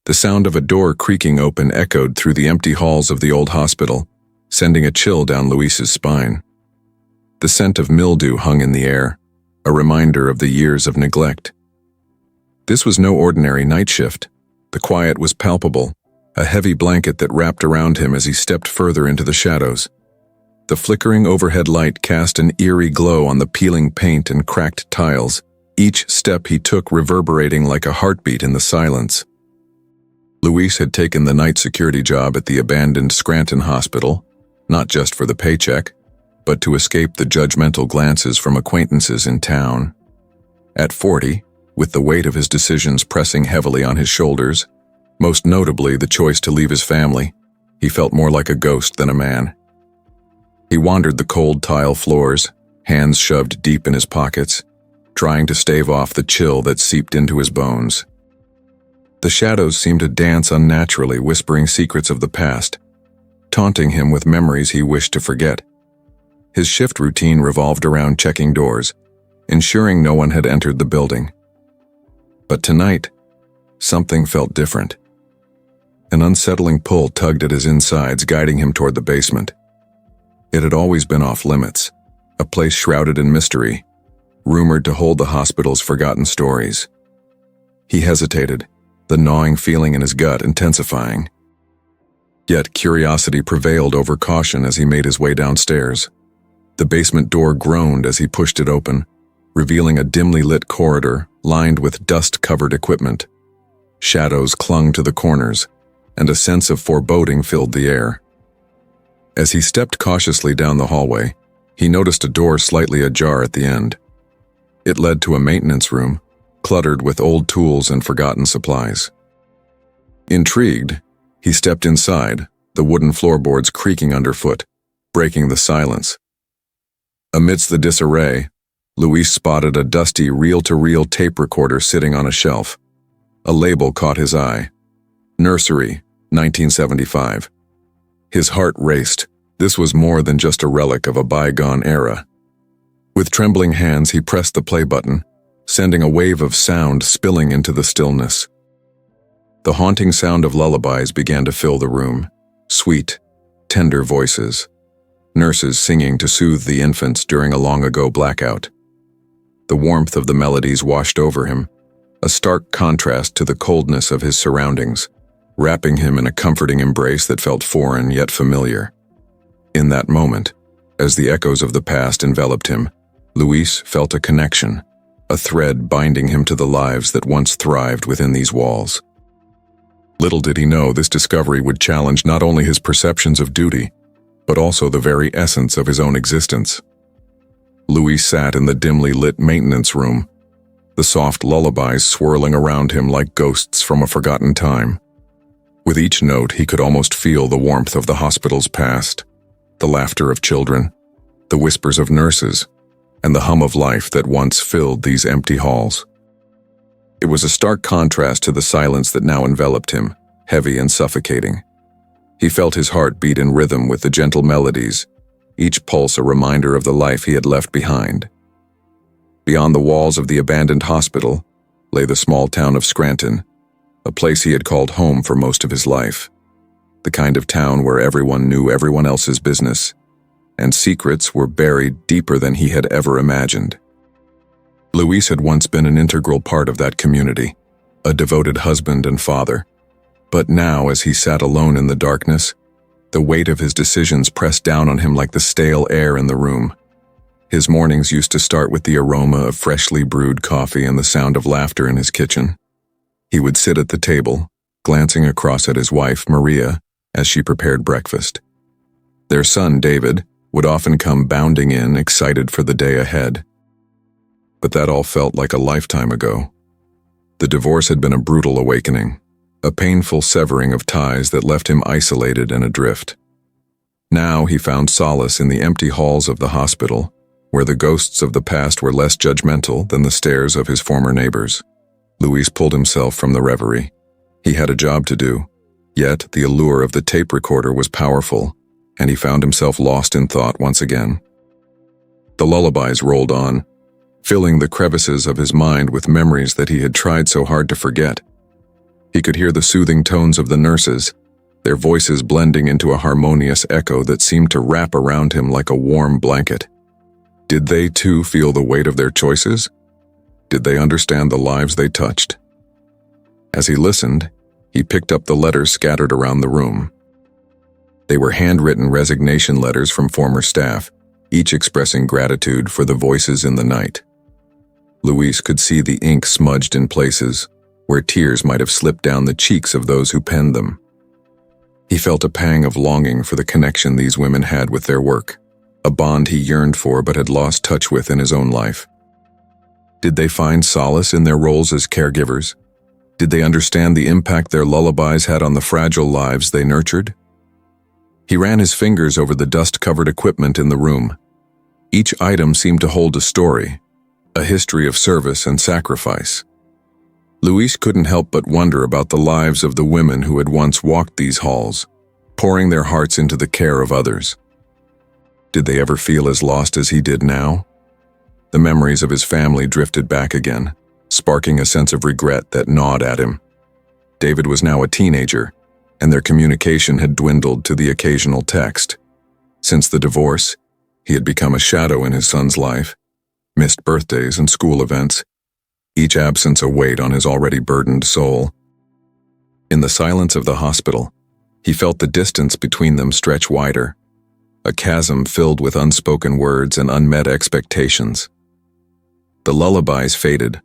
The sound of a door creaking open echoed through the empty halls of the old hospital, sending a chill down Luis's spine. The scent of mildew hung in the air, a reminder of the years of neglect. This was no ordinary night shift. The quiet was palpable, a heavy blanket that wrapped around him as he stepped further into the shadows. The flickering overhead light cast an eerie glow on the peeling paint and cracked tiles, each step he took reverberating like a heartbeat in the silence. Luis had taken the night security job at the abandoned Scranton hospital, not just for the paycheck, but to escape the judgmental glances from acquaintances in town. At 40, with the weight of his decisions pressing heavily on his shoulders, most notably the choice to leave his family, he felt more like a ghost than a man. He wandered the cold tile floors, hands shoved deep in his pockets, trying to stave off the chill that seeped into his bones. The shadows seemed to dance unnaturally, whispering secrets of the past, taunting him with memories he wished to forget. His shift routine revolved around checking doors, ensuring no one had entered the building. But tonight, something felt different. An unsettling pull tugged at his insides, guiding him toward the basement. It had always been off limits, a place shrouded in mystery, rumored to hold the hospital's forgotten stories. He hesitated, the gnawing feeling in his gut intensifying. Yet curiosity prevailed over caution as he made his way downstairs. The basement door groaned as he pushed it open, revealing a dimly lit corridor lined with dust-covered equipment. Shadows clung to the corners, and a sense of foreboding filled the air. As he stepped cautiously down the hallway, he noticed a door slightly ajar at the end. It led to a maintenance room, cluttered with old tools and forgotten supplies. Intrigued, he stepped inside, the wooden floorboards creaking underfoot, breaking the silence. Amidst the disarray, Luis spotted a dusty reel-to-reel tape recorder sitting on a shelf. A label caught his eye. Nursery, 1975. His heart raced. This was more than just a relic of a bygone era. With trembling hands, he pressed the play button, sending a wave of sound spilling into the stillness. The haunting sound of lullabies began to fill the room. Sweet, tender voices. Nurses singing to soothe the infants during a long-ago blackout. The warmth of the melodies washed over him, a stark contrast to the coldness of his surroundings, wrapping him in a comforting embrace that felt foreign yet familiar. In that moment, as the echoes of the past enveloped him, Luis felt a connection, a thread binding him to the lives that once thrived within these walls. Little did he know this discovery would challenge not only his perceptions of duty, but also the very essence of his own existence. Luis sat in the dimly lit maintenance room, the soft lullabies swirling around him like ghosts from a forgotten time. With each note, he could almost feel the warmth of the hospital's past, the laughter of children, the whispers of nurses, and the hum of life that once filled these empty halls. It was a stark contrast to the silence that now enveloped him, heavy and suffocating. He felt his heart beat in rhythm with the gentle melodies, each pulse a reminder of the life he had left behind. Beyond the walls of the abandoned hospital lay the small town of Scranton, a place he had called home for most of his life. The kind of town where everyone knew everyone else's business, and secrets were buried deeper than he had ever imagined. Luis had once been an integral part of that community, a devoted husband and father. But now, as he sat alone in the darkness, the weight of his decisions pressed down on him like the stale air in the room. His mornings used to start with the aroma of freshly brewed coffee and the sound of laughter in his kitchen. He would sit at the table, glancing across at his wife, Maria, as she prepared breakfast. Their son, David, would often come bounding in, excited for the day ahead. But that all felt like a lifetime ago. The divorce had been a brutal awakening, a painful severing of ties that left him isolated and adrift. Now he found solace in the empty halls of the hospital, where the ghosts of the past were less judgmental than the stares of his former neighbors. Luis pulled himself from the reverie. He had a job to do, yet the allure of the tape recorder was powerful, and he found himself lost in thought once again. The lullabies rolled on, filling the crevices of his mind with memories that he had tried so hard to forget. He could hear the soothing tones of the nurses, their voices blending into a harmonious echo that seemed to wrap around him like a warm blanket. Did they too feel the weight of their choices? Did they understand the lives they touched? As he listened, he picked up the letters scattered around the room. They were handwritten resignation letters from former staff, each expressing gratitude for the voices in the night. Luis could see the ink smudged in places, where tears might have slipped down the cheeks of those who penned them. He felt a pang of longing for the connection these women had with their work, a bond he yearned for but had lost touch with in his own life. Did they find solace in their roles as caregivers? Did they understand the impact their lullabies had on the fragile lives they nurtured? He ran his fingers over the dust-covered equipment in the room. Each item seemed to hold a story, a history of service and sacrifice. Luis couldn't help but wonder about the lives of the women who had once walked these halls, pouring their hearts into the care of others. Did they ever feel as lost as he did now? The memories of his family drifted back again, sparking a sense of regret that gnawed at him. David was now a teenager, and their communication had dwindled to the occasional text. Since the divorce, he had become a shadow in his son's life, missed birthdays and school events, each absence a weight on his already burdened soul. In the silence of the hospital, he felt the distance between them stretch wider, a chasm filled with unspoken words and unmet expectations. The lullabies faded,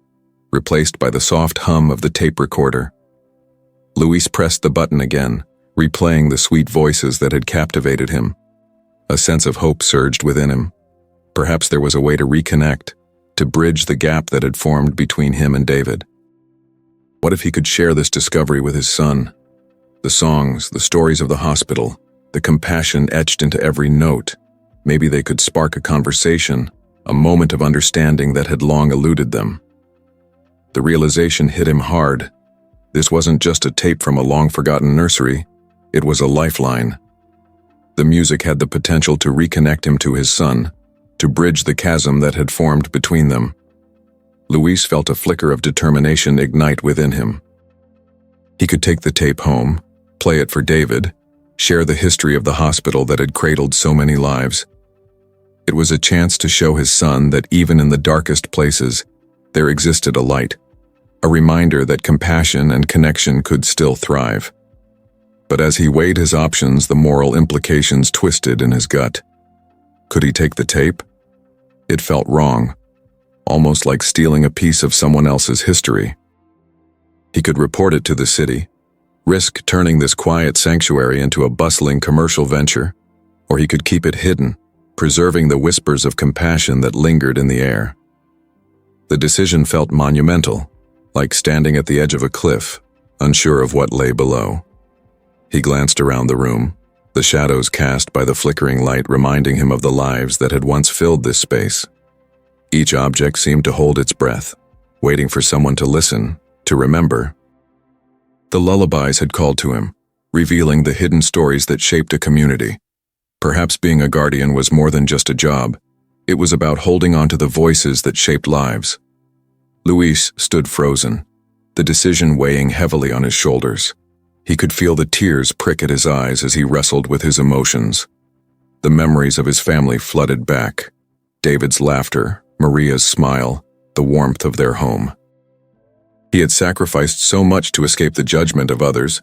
replaced by the soft hum of the tape recorder. Luis pressed the button again, replaying the sweet voices that had captivated him. A sense of hope surged within him. Perhaps there was a way to reconnect, to bridge the gap that had formed between him and David. What if he could share this discovery with his son? The songs, the stories of the hospital, the compassion etched into every note. Maybe they could spark a conversation, a moment of understanding that had long eluded them. The realization hit him hard. This wasn't just a tape from a long-forgotten nursery, it was a lifeline. The music had the potential to reconnect him to his son, to bridge the chasm that had formed between them. Luis felt a flicker of determination ignite within him. He could take the tape home, play it for David, share the history of the hospital that had cradled so many lives. It was a chance to show his son that even in the darkest places, there existed a light, a reminder that compassion and connection could still thrive. But as he weighed his options, the moral implications twisted in his gut. Could he take the tape? It felt wrong, almost like stealing a piece of someone else's history. He could report it to the city, risk turning this quiet sanctuary into a bustling commercial venture, or he could keep it hidden, preserving the whispers of compassion that lingered in the air. The decision felt monumental, like standing at the edge of a cliff, unsure of what lay below. He glanced around the room, the shadows cast by the flickering light reminding him of the lives that had once filled this space. Each object seemed to hold its breath, waiting for someone to listen, to remember. The lullabies had called to him, revealing the hidden stories that shaped a community. Perhaps being a guardian was more than just a job. It was about holding on to the voices that shaped lives. Luis stood frozen, the decision weighing heavily on his shoulders. He could feel the tears prick at his eyes as he wrestled with his emotions. The memories of his family flooded back. David's laughter, Maria's smile, the warmth of their home. He had sacrificed so much to escape the judgment of others,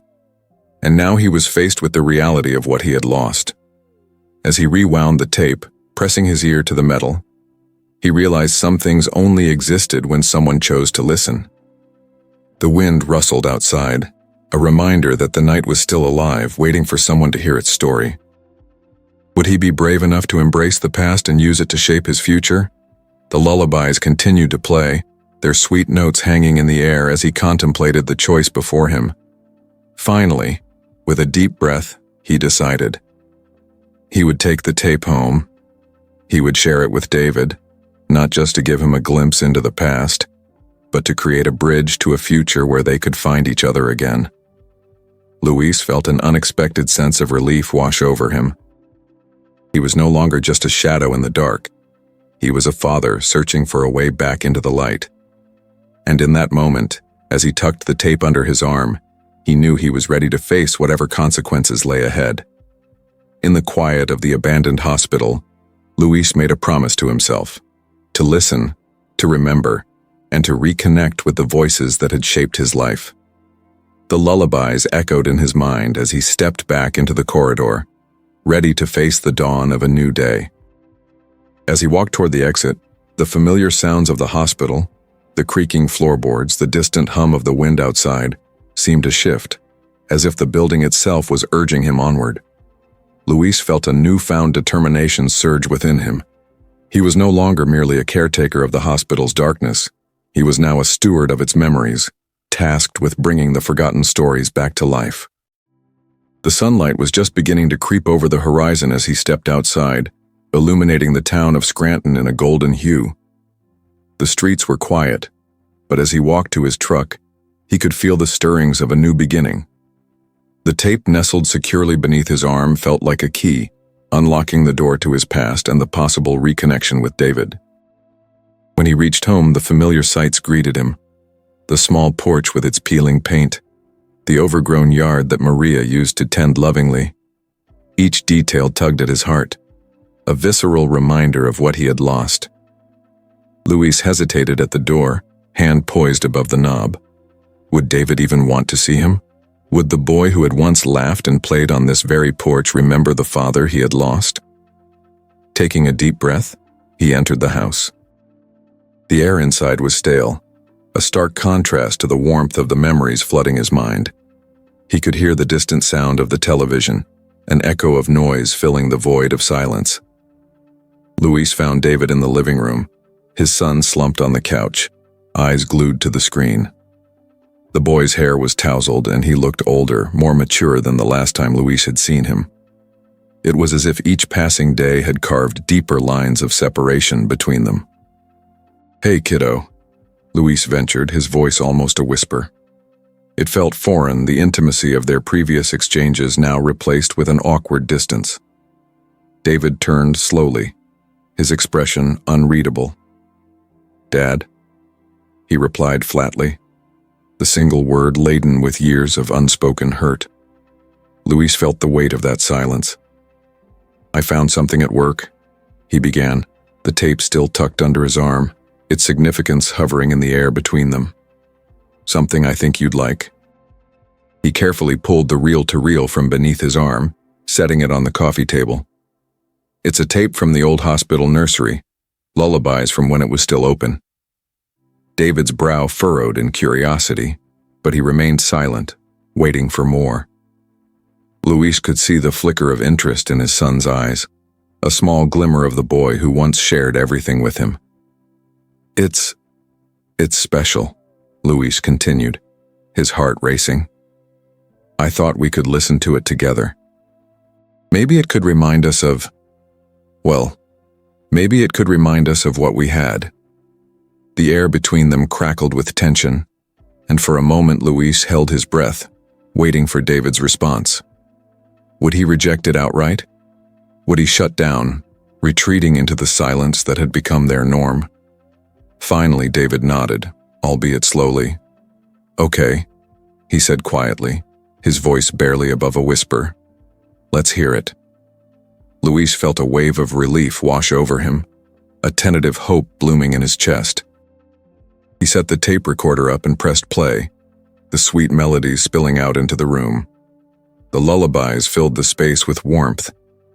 and now he was faced with the reality of what he had lost. As he rewound the tape, pressing his ear to the metal, he realized some things only existed when someone chose to listen. The wind rustled outside, a reminder that the night was still alive, waiting for someone to hear its story. Would he be brave enough to embrace the past and use it to shape his future? The lullabies continued to play, their sweet notes hanging in the air as he contemplated the choice before him. Finally, with a deep breath, he decided. He would take the tape home. He would share it with David, not just to give him a glimpse into the past, but to create a bridge to a future where they could find each other again. Luis felt an unexpected sense of relief wash over him. He was no longer just a shadow in the dark. He was a father searching for a way back into the light. And in that moment, as he tucked the tape under his arm, He knew he was ready to face whatever consequences lay ahead. In the quiet of the abandoned hospital, Luis made a promise to himself: to listen, to remember, and to reconnect with the voices that had shaped his life. The lullabies echoed in his mind as he stepped back into the corridor, ready to face the dawn of a new day. As he walked toward the exit, the familiar sounds of the hospital, the creaking floorboards, the distant hum of the wind outside, seemed to shift, as if the building itself was urging him onward. Luis felt a newfound determination surge within him. He was no longer merely a caretaker of the hospital's darkness. He was now a steward of its memories, tasked with bringing the forgotten stories back to life. The sunlight was just beginning to creep over the horizon as he stepped outside, illuminating the town of Scranton in a golden hue. The streets were quiet, but as he walked to his truck, he could feel the stirrings of a new beginning. The tape nestled securely beneath his arm felt like a key, unlocking the door to his past and the possible reconnection with David. When he reached home, the familiar sights greeted him: the small porch with its peeling paint, the overgrown yard that Maria used to tend lovingly. Each detail tugged at his heart, a visceral reminder of what he had lost. Luis hesitated at the door, hand poised above the knob. Would David even want to see him? Would the boy who had once laughed and played on this very porch remember the father he had lost? Taking a deep breath, he entered the house. The air inside was stale, a stark contrast to the warmth of the memories flooding his mind. He could hear the distant sound of the television, an echo of noise filling the void of silence. Luis found David in the living room, his son slumped on the couch, eyes glued to the screen. The boy's hair was tousled and he looked older, more mature than the last time Luis had seen him. It was as if each passing day had carved deeper lines of separation between them. "Hey, kiddo," Luis ventured, his voice almost a whisper. It felt foreign, the intimacy of their previous exchanges now replaced with an awkward distance. David turned slowly, his expression unreadable. "Dad," he replied flatly, the single word laden with years of unspoken hurt. Luis felt the weight of that silence. "I found something at work," he began, the tape still tucked under his arm, its significance hovering in the air between them. "Something I think you'd like." He carefully pulled the reel-to-reel from beneath his arm, setting it on the coffee table. "It's a tape from the old hospital nursery, lullabies from when it was still open." David's brow furrowed in curiosity, but he remained silent, waiting for more. Luis could see the flicker of interest in his son's eyes, a small glimmer of the boy who once shared everything with him. It's special," Luis continued, his heart racing. "I thought we could listen to it together. Maybe it could remind us of, maybe it could remind us of what we had." The air between them crackled with tension, and for a moment Luis held his breath, waiting for David's response. Would he reject it outright? Would he shut down, retreating into the silence that had become their norm? Finally, David nodded, albeit slowly. "Okay," he said quietly, his voice barely above a whisper. "Let's hear it." Luis felt a wave of relief wash over him, a tentative hope blooming in his chest. He set the tape recorder up and pressed play, the sweet melodies spilling out into the room. The lullabies filled the space with warmth,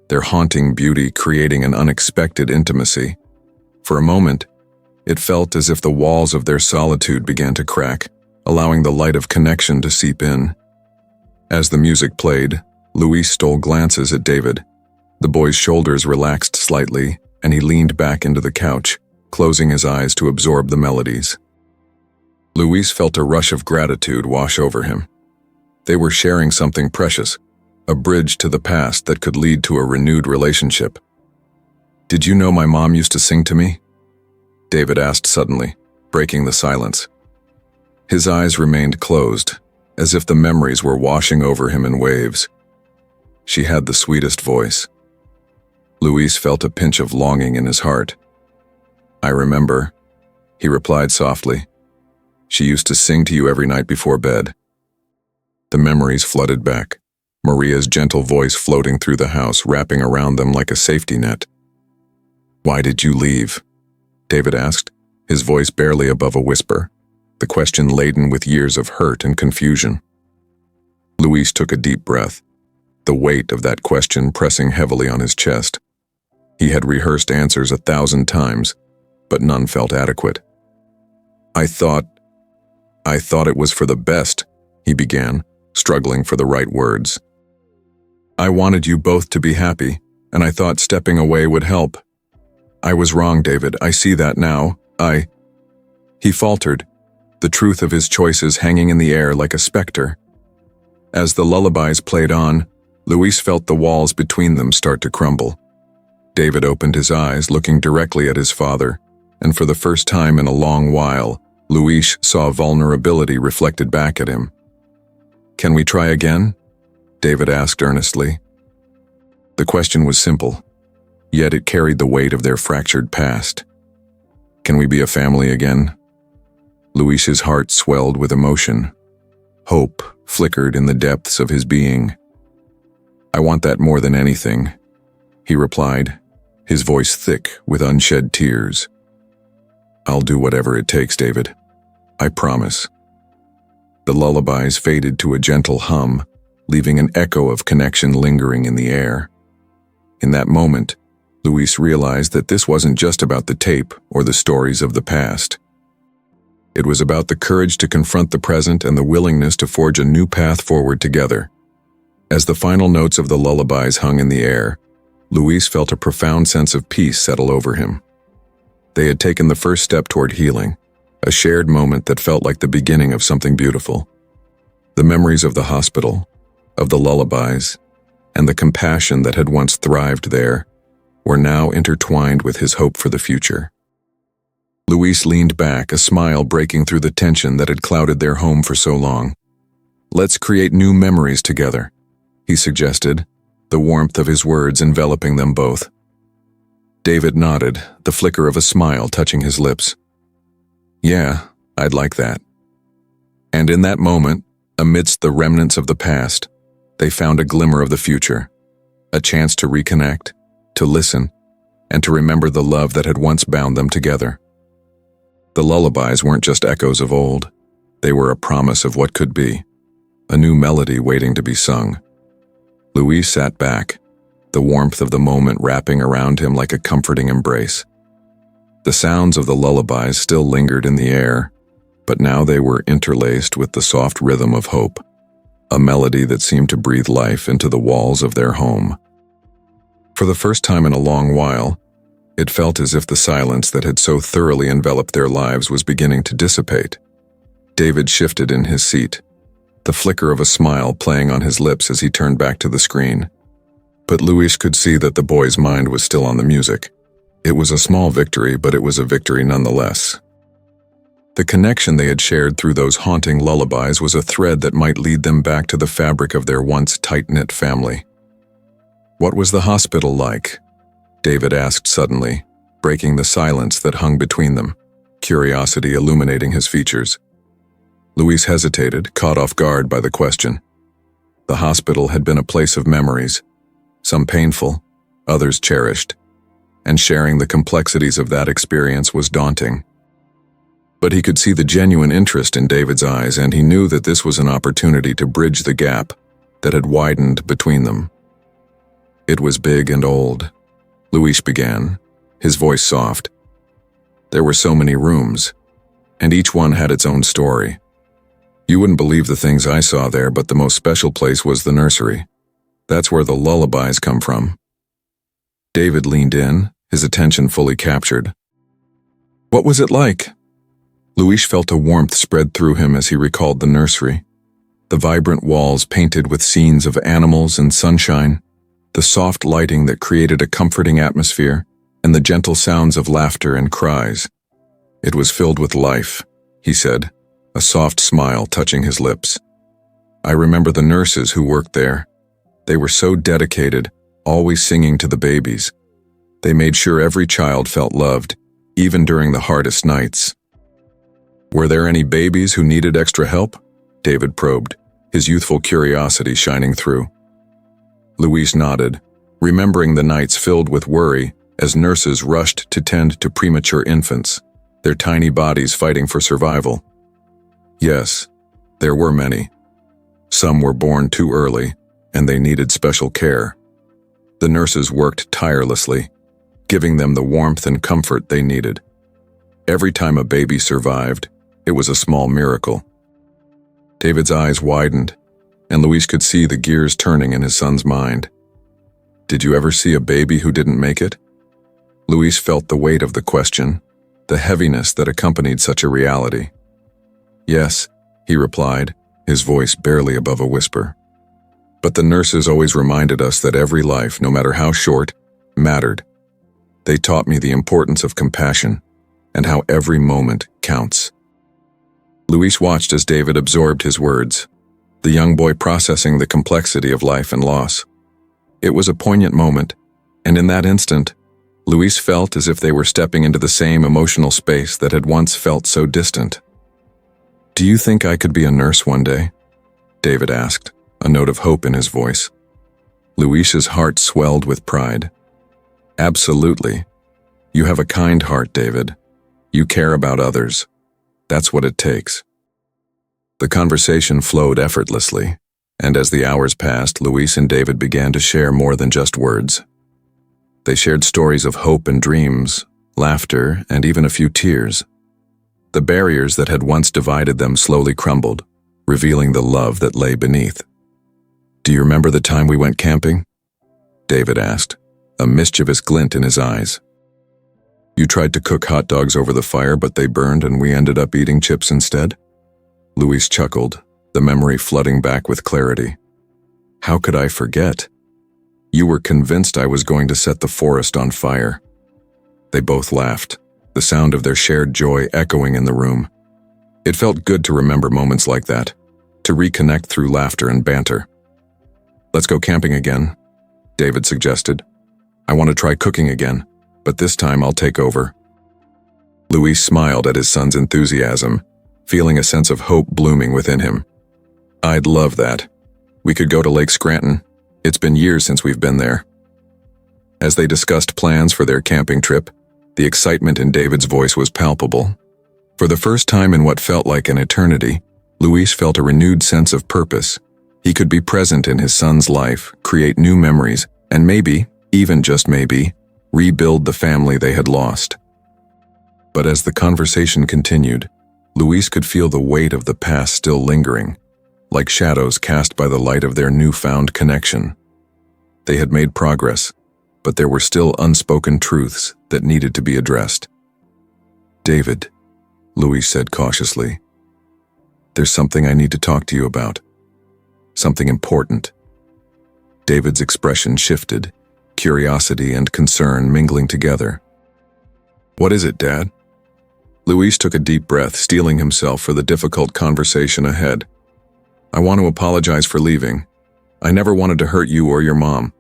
their haunting beauty creating an unexpected intimacy. For a moment, it felt as if the walls of their solitude began to crack, allowing the light of connection to seep in. As the music played, Luis stole glances at David. The boy's shoulders relaxed slightly, and he leaned back into the couch, closing his eyes to absorb the melodies. Luis felt a rush of gratitude wash over him. They were sharing something precious, a bridge to the past that could lead to a renewed relationship. "Did you know my mom used to sing to me?" David asked suddenly, breaking the silence. His eyes remained closed, as if the memories were washing over him in waves. She had the sweetest voice. Luis felt a pinch of longing in his heart. "I remember," he replied softly. "She used to sing to you every night before bed." The memories flooded back, Maria's gentle voice floating through the house, wrapping around them like a safety net. "Why did you leave?" David asked, his voice barely above a whisper, the question laden with years of hurt and confusion. Luis took a deep breath, the weight of that question pressing heavily on his chest. He had rehearsed answers 1,000 times, but none felt adequate. I thought it was for the best," he began, struggling for the right words. "I wanted you both to be happy, and I thought stepping away would help. I was wrong, David. I see that now. He faltered, the truth of his choices hanging in the air like a specter. As the lullabies played on, Luis felt the walls between them start to crumble. David opened his eyes, looking directly at his father, and for the first time in a long while, Luis saw vulnerability reflected back at him. "Can we try again?" David asked earnestly. The question was simple, yet it carried the weight of their fractured past. "Can we be a family again?" Luis's heart swelled with emotion. Hope flickered in the depths of his being. "I want that more than anything," he replied, his voice thick with unshed tears. "I'll do whatever it takes, David. I promise." The lullabies faded to a gentle hum, leaving an echo of connection lingering in the air. In that moment, Luis realized that this wasn't just about the tape or the stories of the past. It was about the courage to confront the present and the willingness to forge a new path forward together. As the final notes of the lullabies hung in the air, Luis felt a profound sense of peace settle over him. They had taken the first step toward healing, a shared moment that felt like the beginning of something beautiful. The memories of the hospital, of the lullabies, and the compassion that had once thrived there were now intertwined with his hope for the future. Luis leaned back, a smile breaking through the tension that had clouded their home for so long. "Let's create new memories together," he suggested, the warmth of his words enveloping them both. David nodded, the flicker of a smile touching his lips. "Yeah, I'd like that." And in that moment, amidst the remnants of the past, they found a glimmer of the future, a chance to reconnect, to listen, and to remember the love that had once bound them together. The lullabies weren't just echoes of old. They were a promise of what could be, a new melody waiting to be sung. Luis sat back, the warmth of the moment wrapping around him like a comforting embrace. The sounds of the lullabies still lingered in the air, but now they were interlaced with the soft rhythm of hope, a melody that seemed to breathe life into the walls of their home. For the first time in a long while, it felt as if the silence that had so thoroughly enveloped their lives was beginning to dissipate. David shifted in his seat, the flicker of a smile playing on his lips as he turned back to the screen. But Luis could see that the boy's mind was still on the music. It was a small victory, but it was a victory nonetheless. The connection they had shared through those haunting lullabies was a thread that might lead them back to the fabric of their once tight-knit family. "What was the hospital like?" David asked suddenly, breaking the silence that hung between them, curiosity illuminating his features. Luis hesitated, caught off guard by the question. The hospital had been a place of memories, some painful, others cherished, and sharing the complexities of that experience was daunting. But he could see the genuine interest in David's eyes, and he knew that this was an opportunity to bridge the gap that had widened between them. "It was big and old," Luis began, his voice soft. "There were so many rooms, and each one had its own story. You wouldn't believe the things I saw there, but the most special place was the nursery. That's where the lullabies come from." David leaned in, his attention fully captured. "What was it like?" Luis felt a warmth spread through him as he recalled the nursery. The vibrant walls painted with scenes of animals and sunshine, the soft lighting that created a comforting atmosphere, and the gentle sounds of laughter and cries. "It was filled with life," he said, a soft smile touching his lips. "I remember the nurses who worked there. They were so dedicated, always singing to the babies. They made sure every child felt loved, even during the hardest nights." "Were there any babies who needed extra help?" David probed, his youthful curiosity shining through. Luis nodded, remembering the nights filled with worry as nurses rushed to tend to premature infants, their tiny bodies fighting for survival. Yes, there were many. Some were born too early, and they needed special care. The nurses worked tirelessly, giving them the warmth and comfort they needed. Every time a baby survived, it was a small miracle. David's eyes widened, and Luis could see the gears turning in his son's mind. Did you ever see a baby who didn't make it? Luis felt the weight of the question, the heaviness that accompanied such a reality. Yes, he replied, his voice barely above a whisper. But the nurses always reminded us that every life, no matter how short, mattered. They taught me the importance of compassion and how every moment counts. Luis watched as David absorbed his words, the young boy processing the complexity of life and loss. It was a poignant moment, and in that instant, Luis felt as if they were stepping into the same emotional space that had once felt so distant. "Do you think I could be a nurse one day?" David asked, a note of hope in his voice. Luis's heart swelled with pride. "Absolutely. You have a kind heart, David. You care about others. That's what it takes." The conversation flowed effortlessly, and as the hours passed, Luis and David began to share more than just words. They shared stories of hope and dreams, laughter, and even a few tears. The barriers that had once divided them slowly crumbled, revealing the love that lay beneath. "Do you remember the time we went camping?" David asked, a mischievous glint in his eyes. "You tried to cook hot dogs over the fire, but they burned and we ended up eating chips instead?" Luis chuckled, the memory flooding back with clarity. "How could I forget? You were convinced I was going to set the forest on fire." They both laughed, the sound of their shared joy echoing in the room. It felt good to remember moments like that, to reconnect through laughter and banter. "Let's go camping again," David suggested. "I want to try cooking again, but this time I'll take over." Luis smiled at his son's enthusiasm, feeling a sense of hope blooming within him. "I'd love that. We could go to Lake Scranton. It's been years since we've been there." As they discussed plans for their camping trip, the excitement in David's voice was palpable. For the first time in what felt like an eternity, Luis felt a renewed sense of purpose. He could be present in his son's life, create new memories, and maybe, even just maybe, rebuild the family they had lost. But as the conversation continued, Luis could feel the weight of the past still lingering, like shadows cast by the light of their newfound connection. They had made progress, but there were still unspoken truths that needed to be addressed. "David," Luis said cautiously, "there's something I need to talk to you about. Something important." David's expression shifted, curiosity and concern mingling together. "What is it, Dad?" Luis took a deep breath, steeling himself for the difficult conversation ahead. "I want to apologize for leaving. I never wanted to hurt you or your mom.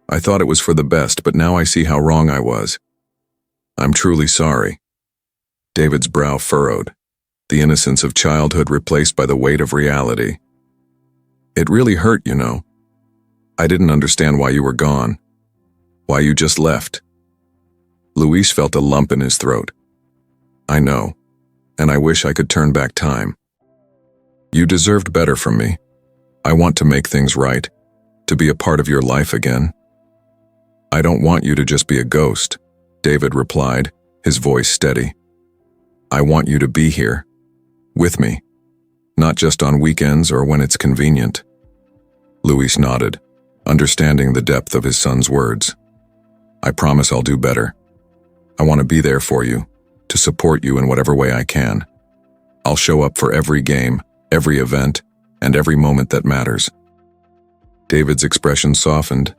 I thought it was for the best, but now I see how wrong I was. I'm truly sorry." David's brow furrowed, the innocence of childhood replaced by the weight of reality. "It really hurt, you know. I didn't understand why you were gone, why you just left." Luis felt a lump in his throat. "I know, and I wish I could turn back time. You deserved better from me. I want to make things right, to be a part of your life again." "I don't want you to just be a ghost," David replied, his voice steady. "I want you to be here, with me, not just on weekends or when it's convenient." Luis nodded, understanding the depth of his son's words. "I promise I'll do better. I want to be there for you, to support you in whatever way I can. I'll show up for every game, every event, and every moment that matters." David's expression softened,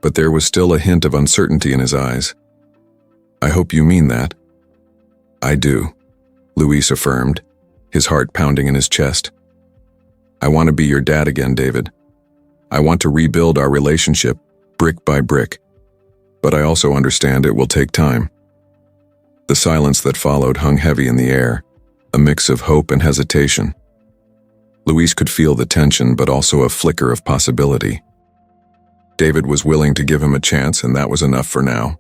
but there was still a hint of uncertainty in his eyes. "I hope you mean that." "I do," Luis affirmed, his heart pounding in his chest. "I want to be your dad again, David. I want to rebuild our relationship, brick by brick. But I also understand it will take time." The silence that followed hung heavy in the air, a mix of hope and hesitation. Luis could feel the tension, but also a flicker of possibility. David was willing to give him a chance, and that was enough for now.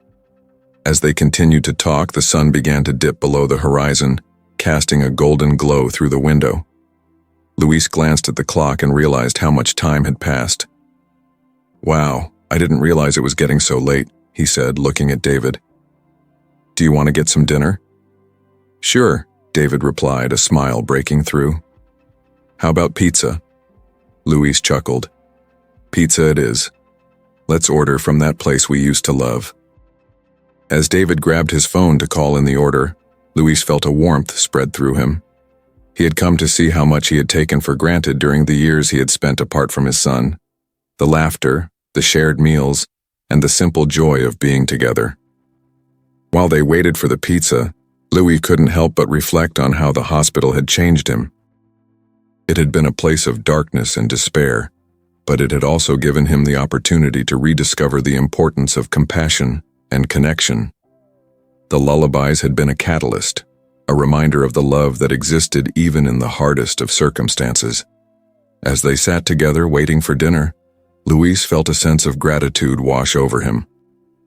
As they continued to talk, the sun began to dip below the horizon, casting a golden glow through the window. Luis glanced at the clock and realized how much time had passed. "Wow, I didn't realize it was getting so late," he said, looking at David. "Do you want to get some dinner?" "Sure," David replied, a smile breaking through. "How about pizza?" Luis chuckled. "Pizza it is. Let's order from that place we used to love." As David grabbed his phone to call in the order, Luis felt a warmth spread through him. He had come to see how much he had taken for granted during the years he had spent apart from his son. The laughter, the shared meals, and the simple joy of being together. While they waited for the pizza, Louis couldn't help but reflect on how the hospital had changed him. It had been a place of darkness and despair, but it had also given him the opportunity to rediscover the importance of compassion and connection. The lullabies had been a catalyst, a reminder of the love that existed even in the hardest of circumstances. As they sat together waiting for dinner, Luis felt a sense of gratitude wash over him.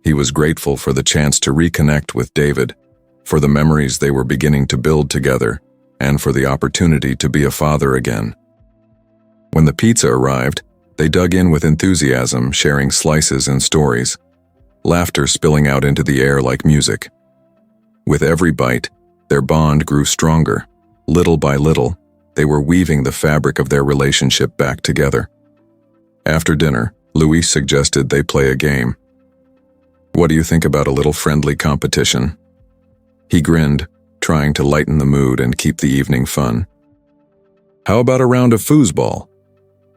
He was grateful for the chance to reconnect with David, for the memories they were beginning to build together, and for the opportunity to be a father again. When the pizza arrived, they dug in with enthusiasm, sharing slices and stories, laughter spilling out into the air like music. With every bite, their bond grew stronger. Little by little, they were weaving the fabric of their relationship back together. After dinner, Luis suggested they play a game. "What do you think about a little friendly competition?" He grinned, trying to lighten the mood and keep the evening fun. "How about a round of foosball?"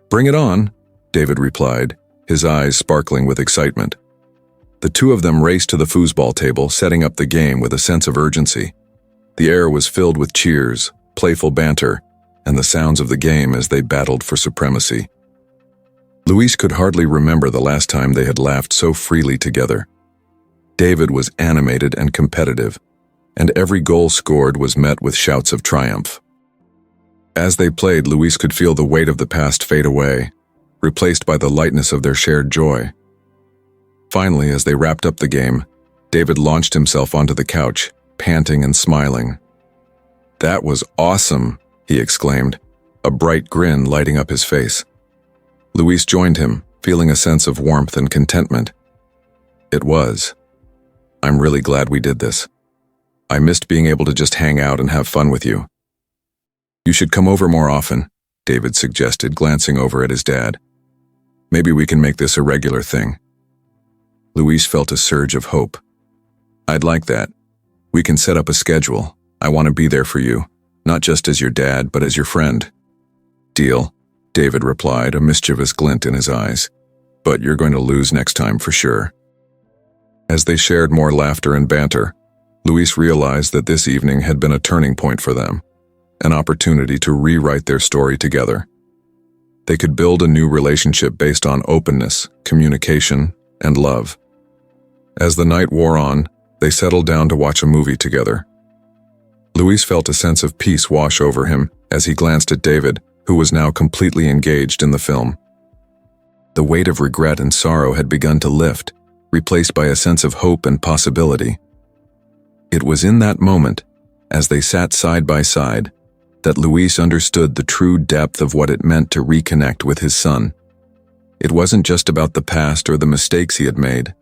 "Bring it on," David replied, his eyes sparkling with excitement. The two of them raced to the foosball table, setting up the game with a sense of urgency. The air was filled with cheers, playful banter, and the sounds of the game as they battled for supremacy. Luis could hardly remember the last time they had laughed so freely together. David was animated and competitive, and every goal scored was met with shouts of triumph. As they played, Luis could feel the weight of the past fade away, replaced by the lightness of their shared joy. Finally, as they wrapped up the game, David launched himself onto the couch, panting and smiling. "That was awesome," he exclaimed, a bright grin lighting up his face. Luis joined him, feeling a sense of warmth and contentment. "It was. I'm really glad we did this. I missed being able to just hang out and have fun with you." "You should come over more often," David suggested, glancing over at his dad. "Maybe we can make this a regular thing." Luis felt a surge of hope. "I'd like that. We can set up a schedule. I want to be there for you, not just as your dad, but as your friend." "Deal," David replied, a mischievous glint in his eyes. "But you're going to lose next time for sure." As they shared more laughter and banter, Luis realized that this evening had been a turning point for them, an opportunity to rewrite their story together. They could build a new relationship based on openness, communication, and love. As the night wore on, they settled down to watch a movie together. Luis felt a sense of peace wash over him as he glanced at David, who was now completely engaged in the film. The weight of regret and sorrow had begun to lift, replaced by a sense of hope and possibility. It was in that moment, as they sat side by side, that Luis understood the true depth of what it meant to reconnect with his son. It wasn't just about the past or the mistakes he had made.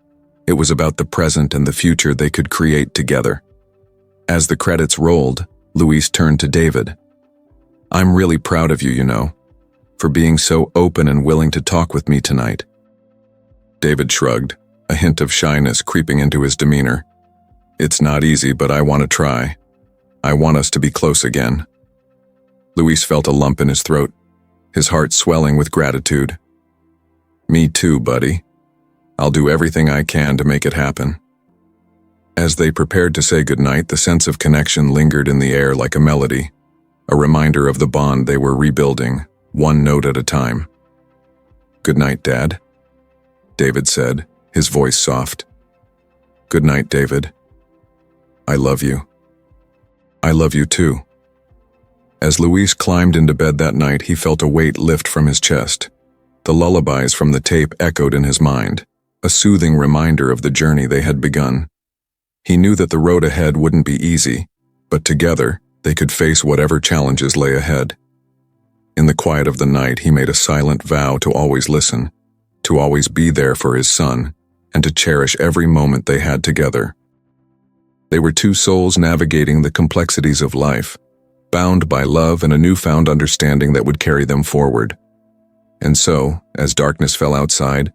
It was about the present and the future they could create together. As the credits rolled, Luis turned to David. "I'm really proud of you, you know, for being so open and willing to talk with me tonight." David shrugged, a hint of shyness creeping into his demeanor. "It's not easy, but I want to try. I want us to be close again." Luis felt a lump in his throat, his heart swelling with gratitude. "Me too, buddy. I'll do everything I can to make it happen." As they prepared to say goodnight, the sense of connection lingered in the air like a melody, a reminder of the bond they were rebuilding, one note at a time. "Good night, Dad," David said, his voice soft. "Good night, David. I love you." "I love you too." As Luis climbed into bed that night, he felt a weight lift from his chest. The lullabies from the tape echoed in his mind, a soothing reminder of the journey they had begun. He knew that the road ahead wouldn't be easy, but together, they could face whatever challenges lay ahead. In the quiet of the night, he made a silent vow to always listen, to always be there for his son, and to cherish every moment they had together. They were two souls navigating the complexities of life, bound by love and a newfound understanding that would carry them forward. And so, as darkness fell outside,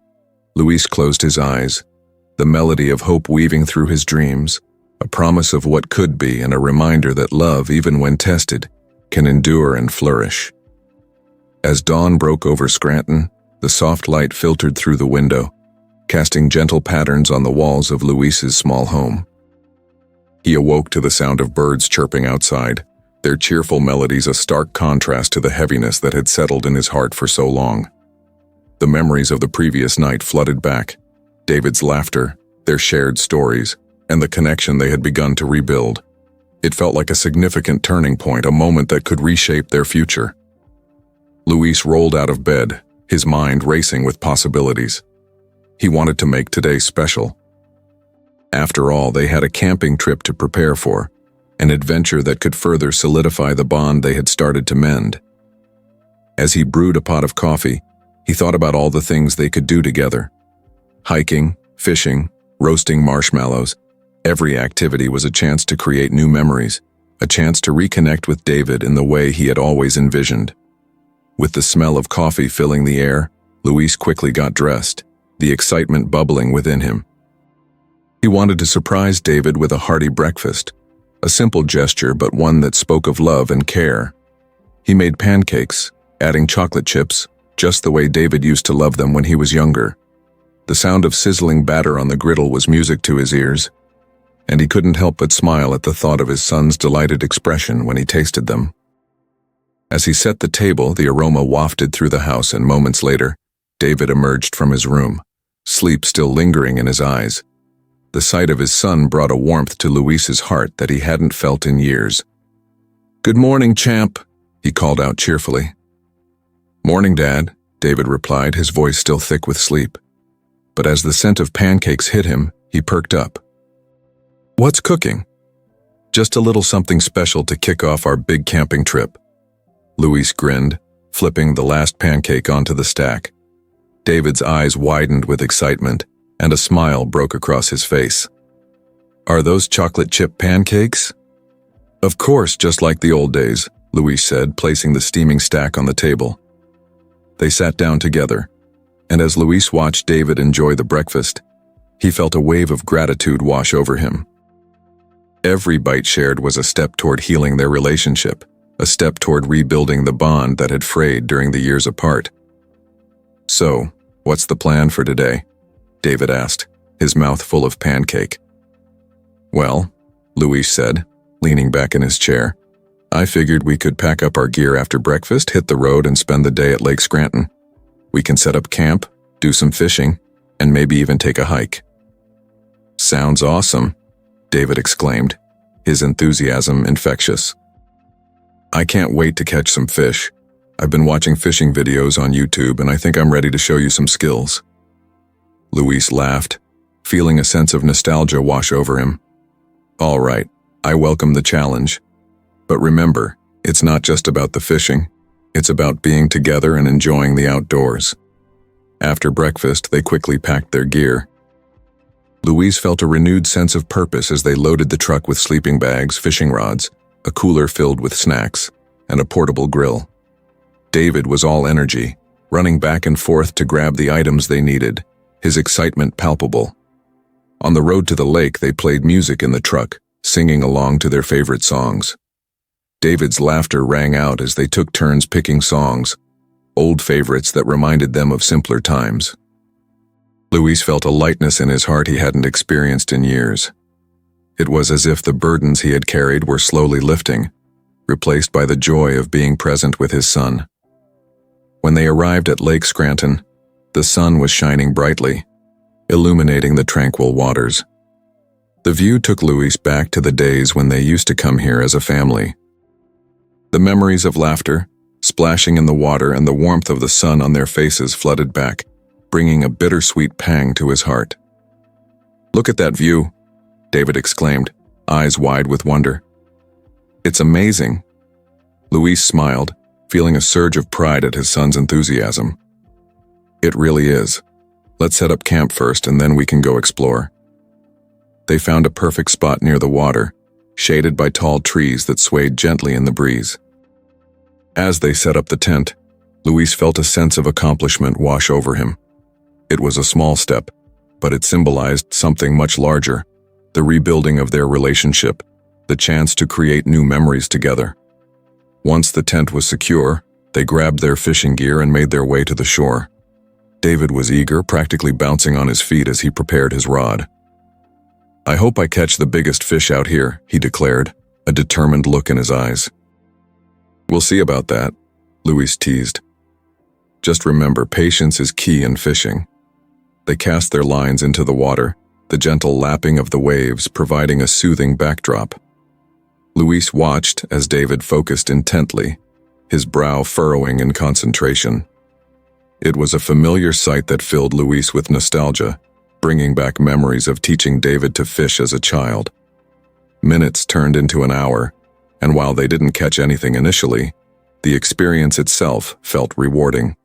Luis closed his eyes, the melody of hope weaving through his dreams, a promise of what could be and a reminder that love, even when tested, can endure and flourish. As dawn broke over Scranton, the soft light filtered through the window, casting gentle patterns on the walls of Luis's small home. He awoke to the sound of birds chirping outside, their cheerful melodies a stark contrast to the heaviness that had settled in his heart for so long. The memories of the previous night flooded back, David's laughter, their shared stories, and the connection they had begun to rebuild. It felt like a significant turning point, a moment that could reshape their future. Luis rolled out of bed, his mind racing with possibilities. He wanted to make today special. After all, they had a camping trip to prepare for, an adventure that could further solidify the bond they had started to mend. As he brewed a pot of coffee, he thought about all the things they could do together. Hiking, fishing, roasting marshmallows, every activity was a chance to create new memories, a chance to reconnect with David in the way he had always envisioned. With the smell of coffee filling the air, Luis quickly got dressed, the excitement bubbling within him. He wanted to surprise David with a hearty breakfast, a simple gesture but one that spoke of love and care. He made pancakes, adding chocolate chips, just the way David used to love them when he was younger. The sound of sizzling batter on the griddle was music to his ears, and he couldn't help but smile at the thought of his son's delighted expression when he tasted them. As he set the table, the aroma wafted through the house, and moments later, David emerged from his room, sleep still lingering in his eyes. The sight of his son brought a warmth to Luis's heart that he hadn't felt in years. "Good morning, champ," he called out cheerfully. "Morning, Dad," David replied, his voice still thick with sleep. But as the scent of pancakes hit him, he perked up. "What's cooking?" "Just a little something special to kick off our big camping trip." Luis grinned, flipping the last pancake onto the stack. David's eyes widened with excitement, and a smile broke across his face. "Are those chocolate chip pancakes?" "Of course, just like the old days," Luis said, placing the steaming stack on the table. They sat down together, and as Luis watched David enjoy the breakfast, he felt a wave of gratitude wash over him. Every bite shared was a step toward healing their relationship, a step toward rebuilding the bond that had frayed during the years apart. "So, what's the plan for today?" David asked, his mouth full of pancake. "Well," Luis said, leaning back in his chair, "I figured we could pack up our gear after breakfast, hit the road, and spend the day at Lake Scranton. We can set up camp, do some fishing, and maybe even take a hike." "Sounds awesome," David exclaimed, his enthusiasm infectious. "I can't wait to catch some fish. I've been watching fishing videos on YouTube, and I think I'm ready to show you some skills." Luis laughed, feeling a sense of nostalgia wash over him. "All right, I welcome the challenge. But remember, it's not just about the fishing. It's about being together and enjoying the outdoors." After breakfast, they quickly packed their gear. Luis felt a renewed sense of purpose as they loaded the truck with sleeping bags, fishing rods, a cooler filled with snacks, and a portable grill. David was all energy, running back and forth to grab the items they needed, his excitement palpable. On the road to the lake, they played music in the truck, singing along to their favorite songs. David's laughter rang out as they took turns picking songs, old favorites that reminded them of simpler times. Luis felt a lightness in his heart he hadn't experienced in years. It was as if the burdens he had carried were slowly lifting, replaced by the joy of being present with his son. When they arrived at Lake Scranton, the sun was shining brightly, illuminating the tranquil waters. The view took Luis back to the days when they used to come here as a family. The memories of laughter, splashing in the water, and the warmth of the sun on their faces flooded back, bringing a bittersweet pang to his heart. "Look at that view," David exclaimed, eyes wide with wonder. "It's amazing." Luis smiled, feeling a surge of pride at his son's enthusiasm. "It really is. Let's set up camp first and then we can go explore." They found a perfect spot near the water, shaded by tall trees that swayed gently in the breeze. As they set up the tent, Luis felt a sense of accomplishment wash over him. It was a small step, but it symbolized something much larger, the rebuilding of their relationship, the chance to create new memories together. Once the tent was secure, they grabbed their fishing gear and made their way to the shore. David was eager, practically bouncing on his feet as he prepared his rod. "I hope I catch the biggest fish out here," he declared, a determined look in his eyes. "We'll see about that," Luis teased. "Just remember, patience is key in fishing." They cast their lines into the water, the gentle lapping of the waves providing a soothing backdrop. Luis watched as David focused intently, his brow furrowing in concentration. It was a familiar sight that filled Luis with nostalgia, bringing back memories of teaching David to fish as a child. Minutes turned into an hour, and while they didn't catch anything initially, the experience itself felt rewarding.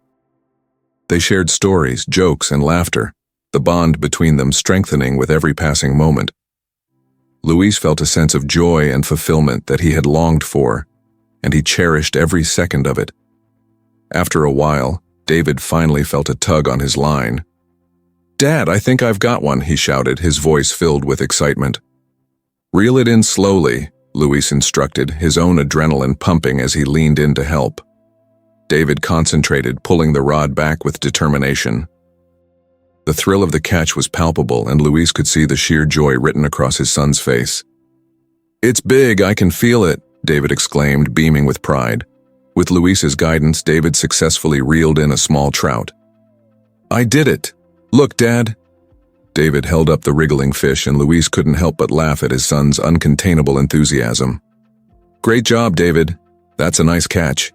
They shared stories, jokes, and laughter, the bond between them strengthening with every passing moment. Luis felt a sense of joy and fulfillment that he had longed for, and he cherished every second of it. After a while, David finally felt a tug on his line. "Dad, I think I've got one," he shouted, his voice filled with excitement. "Reel it in slowly," Luis instructed, his own adrenaline pumping as he leaned in to help. David concentrated, pulling the rod back with determination. The thrill of the catch was palpable, and Luis could see the sheer joy written across his son's face. "It's big, I can feel it," David exclaimed, beaming with pride. With Luis's guidance, David successfully reeled in a small trout. "I did it! Look, Dad!" David held up the wriggling fish, and Luis couldn't help but laugh at his son's uncontainable enthusiasm. "Great job, David. That's a nice catch,"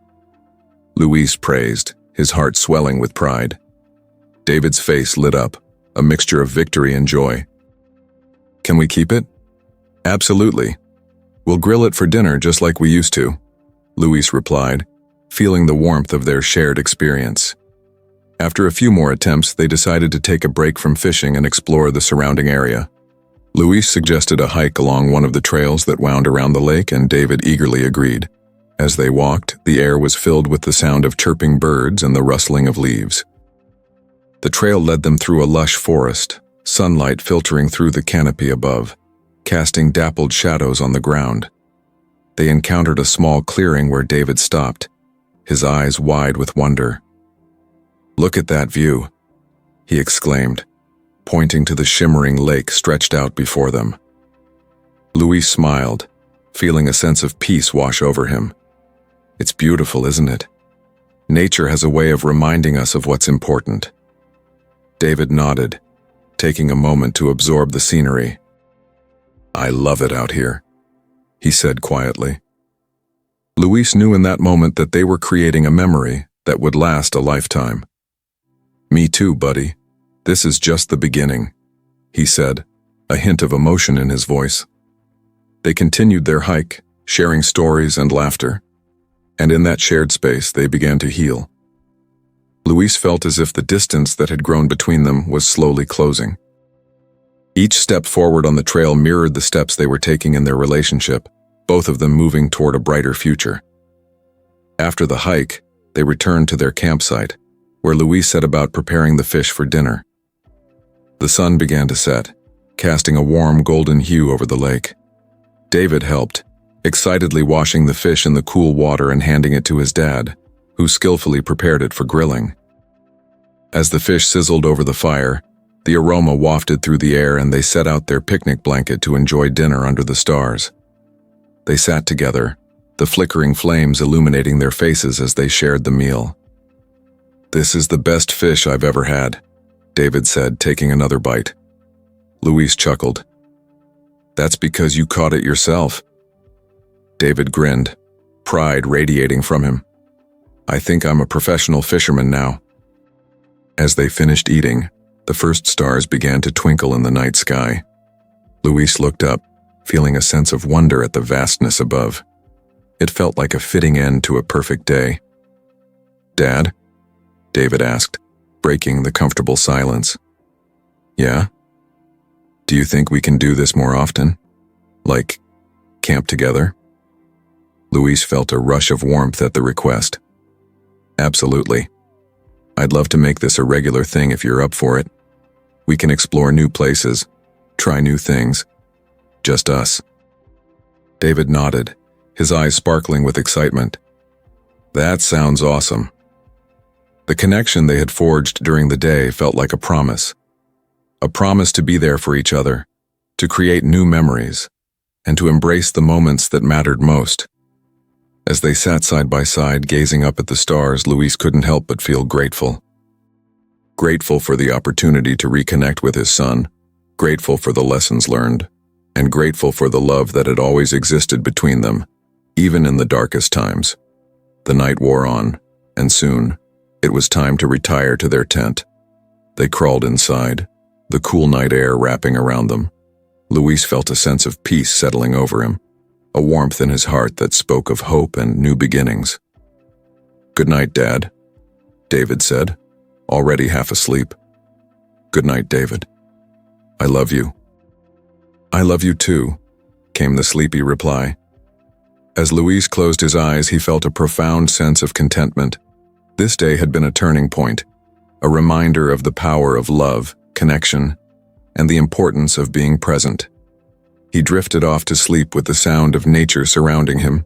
Luis praised, his heart swelling with pride. David's face lit up, a mixture of victory and joy. "Can we keep it?" "Absolutely. We'll grill it for dinner just like we used to," Luis replied, feeling the warmth of their shared experience. After a few more attempts, they decided to take a break from fishing and explore the surrounding area. Luis suggested a hike along one of the trails that wound around the lake, and David eagerly agreed. As they walked, the air was filled with the sound of chirping birds and the rustling of leaves. The trail led them through a lush forest, sunlight filtering through the canopy above, casting dappled shadows on the ground. They encountered a small clearing where David stopped, his eyes wide with wonder. "Look at that view," he exclaimed, pointing to the shimmering lake stretched out before them. Luis smiled, feeling a sense of peace wash over him. "It's beautiful, isn't it? Nature has a way of reminding us of what's important." David nodded, taking a moment to absorb the scenery. "I love it out here," he said quietly. Luis knew in that moment that they were creating a memory that would last a lifetime. "Me too, buddy. This is just the beginning," he said, a hint of emotion in his voice. They continued their hike, sharing stories and laughter, and in that shared space they began to heal. Luis felt as if the distance that had grown between them was slowly closing. Each step forward on the trail mirrored the steps they were taking in their relationship, both of them moving toward a brighter future. After the hike, they returned to their campsite, where Luis set about preparing the fish for dinner. The sun began to set, casting a warm golden hue over the lake. David helped, excitedly washing the fish in the cool water and handing it to his dad, who skillfully prepared it for grilling. As the fish sizzled over the fire, the aroma wafted through the air, and they set out their picnic blanket to enjoy dinner under the stars. They sat together, the flickering flames illuminating their faces as they shared the meal. "This is the best fish I've ever had," David said, taking another bite. Luis chuckled. "That's because you caught it yourself." David grinned, pride radiating from him. "I think I'm a professional fisherman now." As they finished eating, the first stars began to twinkle in the night sky. Luis looked up, feeling a sense of wonder at the vastness above. It felt like a fitting end to a perfect day. "Dad?" David asked, breaking the comfortable silence. "Yeah? Do you think we can do this more often? Like, camp together?" Luis felt a rush of warmth at the request. "Absolutely. I'd love to make this a regular thing if you're up for it. We can explore new places, try new things. Just us." David nodded, his eyes sparkling with excitement. "That sounds awesome." The connection they had forged during the day felt like a promise to be there for each other, to create new memories, and to embrace the moments that mattered most. As they sat side by side gazing up at the stars, Luis couldn't help but feel grateful. Grateful for the opportunity to reconnect with his son, grateful for the lessons learned, and grateful for the love that had always existed between them, even in the darkest times. The night wore on, and soon, it was time to retire to their tent. They crawled inside, the cool night air wrapping around them. Luis felt a sense of peace settling over him, a warmth in his heart that spoke of hope and new beginnings. "Good night, Dad," David said, already half asleep. "Good night, David. I love you." "I love you too," came the sleepy reply. As Luis closed his eyes, he felt a profound sense of contentment. This day had been a turning point, a reminder of the power of love, connection, and the importance of being present. He drifted off to sleep with the sound of nature surrounding him,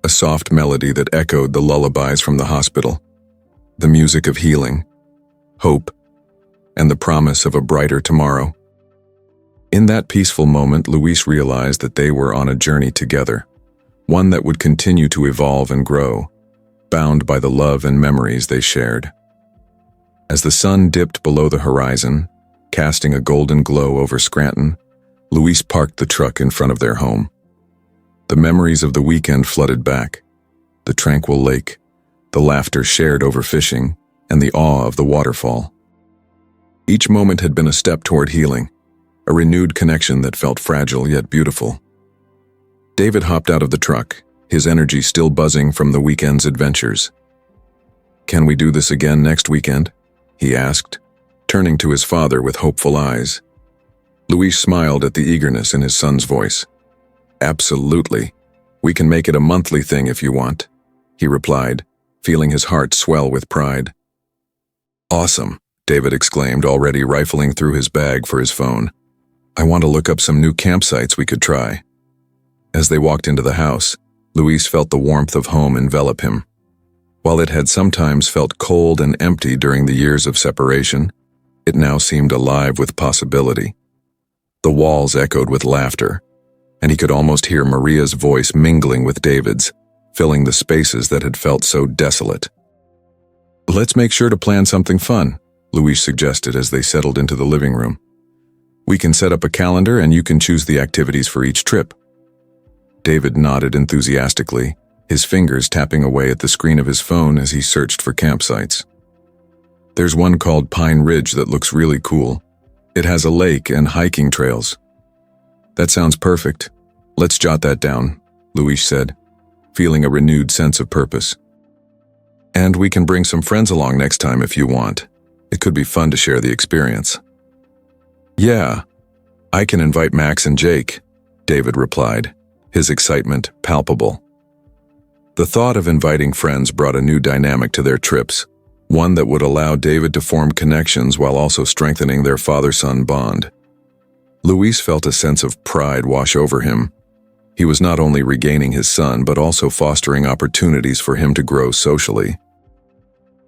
a soft melody that echoed the lullabies from the hospital, the music of healing, hope, and the promise of a brighter tomorrow. In that peaceful moment, Luis realized that they were on a journey together, one that would continue to evolve and grow, bound by the love and memories they shared. As the sun dipped below the horizon, casting a golden glow over Scranton, Luis parked the truck in front of their home. The memories of the weekend flooded back, the tranquil lake, the laughter shared over fishing, and the awe of the waterfall. Each moment had been a step toward healing, a renewed connection that felt fragile yet beautiful. David hopped out of the truck, his energy still buzzing from the weekend's adventures. "Can we do this again next weekend?" he asked, turning to his father with hopeful eyes. Luis smiled at the eagerness in his son's voice. "Absolutely. We can make it a monthly thing if you want," he replied, feeling his heart swell with pride. "Awesome," David exclaimed, already rifling through his bag for his phone. "I want to look up some new campsites we could try." As they walked into the house, Luis felt the warmth of home envelop him. While it had sometimes felt cold and empty during the years of separation, it now seemed alive with possibility. The walls echoed with laughter, and he could almost hear Maria's voice mingling with David's, filling the spaces that had felt so desolate. "Let's make sure to plan something fun," Luis suggested as they settled into the living room. "We can set up a calendar and you can choose the activities for each trip." David nodded enthusiastically, his fingers tapping away at the screen of his phone as he searched for campsites. "There's one called Pine Ridge that looks really cool. It has a lake and hiking trails." "That sounds perfect. Let's jot that down," Luis said, feeling a renewed sense of purpose. "And we can bring some friends along next time if you want. It could be fun to share the experience." "Yeah, I can invite Max and Jake," David replied, his excitement palpable. The thought of inviting friends brought a new dynamic to their trips, one that would allow David to form connections while also strengthening their father-son bond. Luis felt a sense of pride wash over him. He was not only regaining his son, but also fostering opportunities for him to grow socially.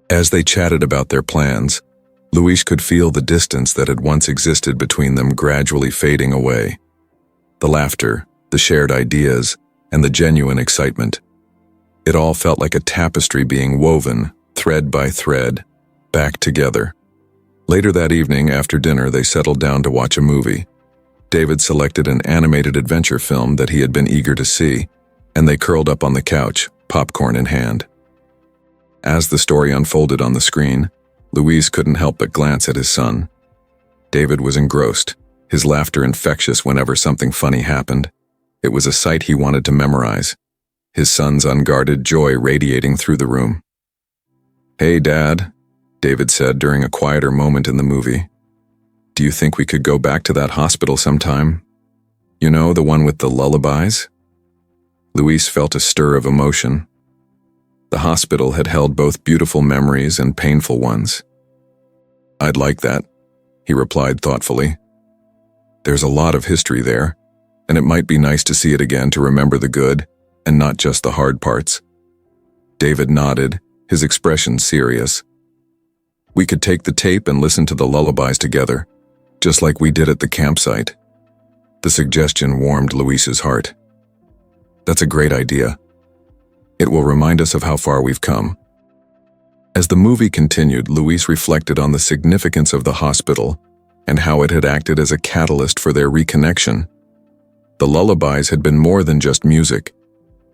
As they chatted about their plans, Luis could feel the distance that had once existed between them gradually fading away. The laughter, the shared ideas, and the genuine excitement. It all felt like a tapestry being woven, thread by thread, back together. Later that evening, after dinner, they settled down to watch a movie. David selected an animated adventure film that he had been eager to see, and they curled up on the couch, popcorn in hand. As the story unfolded on the screen, Louise couldn't help but glance at his son. David was engrossed, his laughter infectious whenever something funny happened. It was a sight he wanted to memorize, his son's unguarded joy radiating through the room. "Hey, Dad," David said during a quieter moment in the movie. "Do you think we could go back to that hospital sometime? You know, the one with the lullabies?" Louise felt a stir of emotion. The hospital had held both beautiful memories and painful ones. "I'd like that," he replied thoughtfully. "There's a lot of history there, and it might be nice to see it again to remember the good and not just the hard parts." David nodded, his expression serious. "We could take the tape and listen to the lullabies together, just like we did at the campsite." The suggestion warmed Louise's heart. "That's a great idea. It will remind us of how far we've come." As the movie continued, Louise reflected on the significance of the hospital and how it had acted as a catalyst for their reconnection. The lullabies had been more than just music.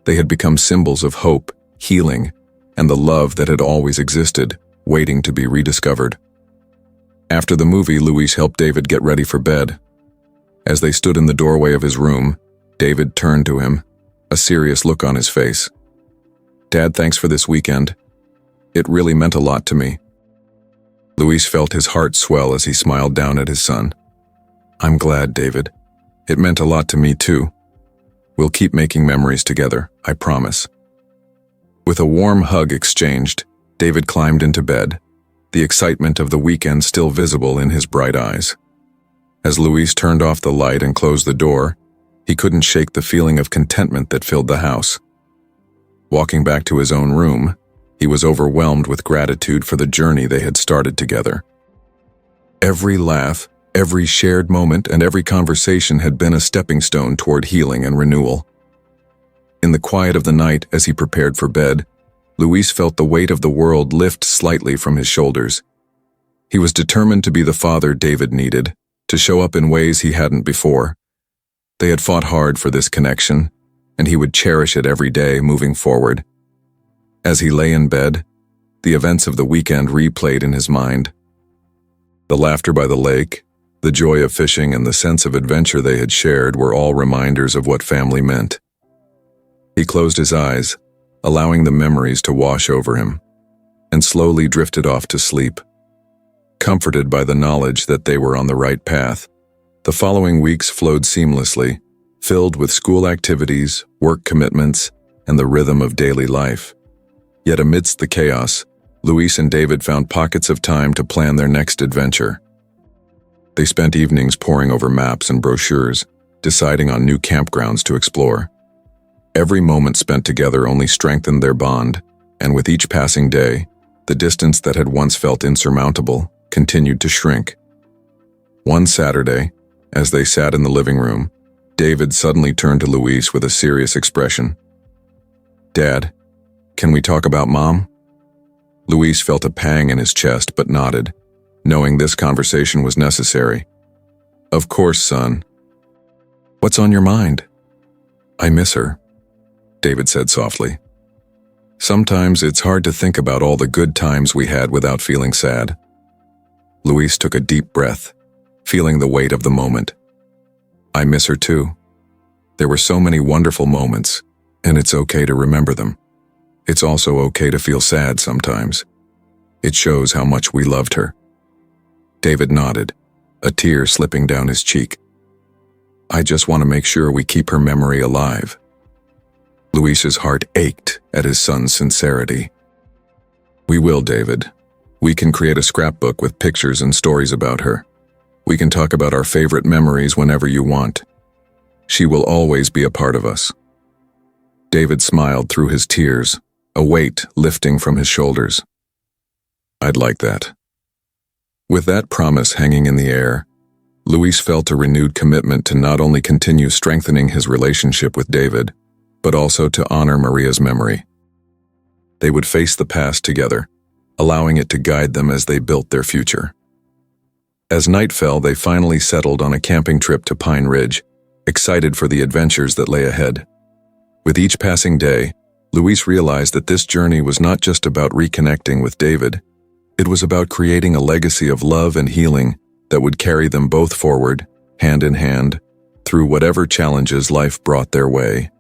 They had become symbols of hope, healing, and the love that had always existed, waiting to be rediscovered. After the movie, Louise helped David get ready for bed. As they stood in the doorway of his room, David turned to him, a serious look on his face. "Dad, thanks for this weekend. It really meant a lot to me." Louise felt his heart swell as he smiled down at his son. "I'm glad, David. It meant a lot to me too. We'll keep making memories together, I promise." With a warm hug exchanged, David climbed into bed, the excitement of the weekend still visible in his bright eyes. As Louise turned off the light and closed the door, he couldn't shake the feeling of contentment that filled the house. Walking back to his own room, he was overwhelmed with gratitude for the journey they had started together. Every laugh, every shared moment, and every conversation had been a stepping stone toward healing and renewal. In the quiet of the night, as he prepared for bed, Louise felt the weight of the world lift slightly from his shoulders. He was determined to be the father David needed, to show up in ways he hadn't before. They had fought hard for this connection, and he would cherish it every day moving forward. As he lay in bed, the events of the weekend replayed in his mind. The laughter by the lake, the joy of fishing, and the sense of adventure they had shared were all reminders of what family meant. He closed his eyes, allowing the memories to wash over him, and slowly drifted off to sleep. Comforted by the knowledge that they were on the right path, the following weeks flowed seamlessly, filled with school activities, work commitments, and the rhythm of daily life. Yet amidst the chaos, Louise and David found pockets of time to plan their next adventure. They spent evenings poring over maps and brochures, deciding on new campgrounds to explore. Every moment spent together only strengthened their bond, and with each passing day, the distance that had once felt insurmountable continued to shrink. One Saturday, as they sat in the living room, David suddenly turned to Louise with a serious expression. "Dad, can we talk about Mom?" Louise felt a pang in his chest but nodded, knowing this conversation was necessary. "Of course, son. What's on your mind?" "I miss her," David said softly. "Sometimes it's hard to think about all the good times we had without feeling sad." Louise took a deep breath, feeling the weight of the moment. "I miss her too. There were so many wonderful moments, and it's okay to remember them. It's also okay to feel sad sometimes. It shows how much we loved her." David nodded, a tear slipping down his cheek. "I just want to make sure we keep her memory alive." Louise's heart ached at his son's sincerity. "We will, David. We can create a scrapbook with pictures and stories about her. We can talk about our favorite memories whenever you want. She will always be a part of us." David smiled through his tears, a weight lifting from his shoulders. "I'd like that." With that promise hanging in the air, Louise felt a renewed commitment to not only continue strengthening his relationship with David, but also to honor Maria's memory. They would face the past together, allowing it to guide them as they built their future. As night fell, they finally settled on a camping trip to Pine Ridge, excited for the adventures that lay ahead. With each passing day, Luis realized that this journey was not just about reconnecting with David. It was about creating a legacy of love and healing that would carry them both forward, hand in hand, through whatever challenges life brought their way.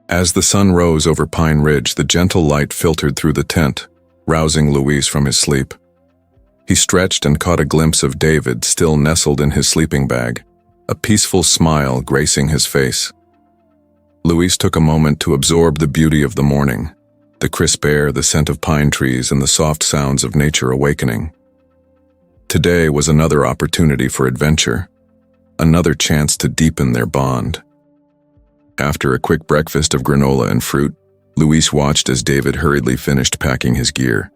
As the sun rose over Pine Ridge, the gentle light filtered through the tent, rousing Luis from his sleep. He stretched and caught a glimpse of David still nestled in his sleeping bag, a peaceful smile gracing his face. Luis took a moment to absorb the beauty of the morning, the crisp air, the scent of pine trees, and the soft sounds of nature awakening. Today was another opportunity for adventure, another chance to deepen their bond. After a quick breakfast of granola and fruit, Luis watched as David hurriedly finished packing his gear.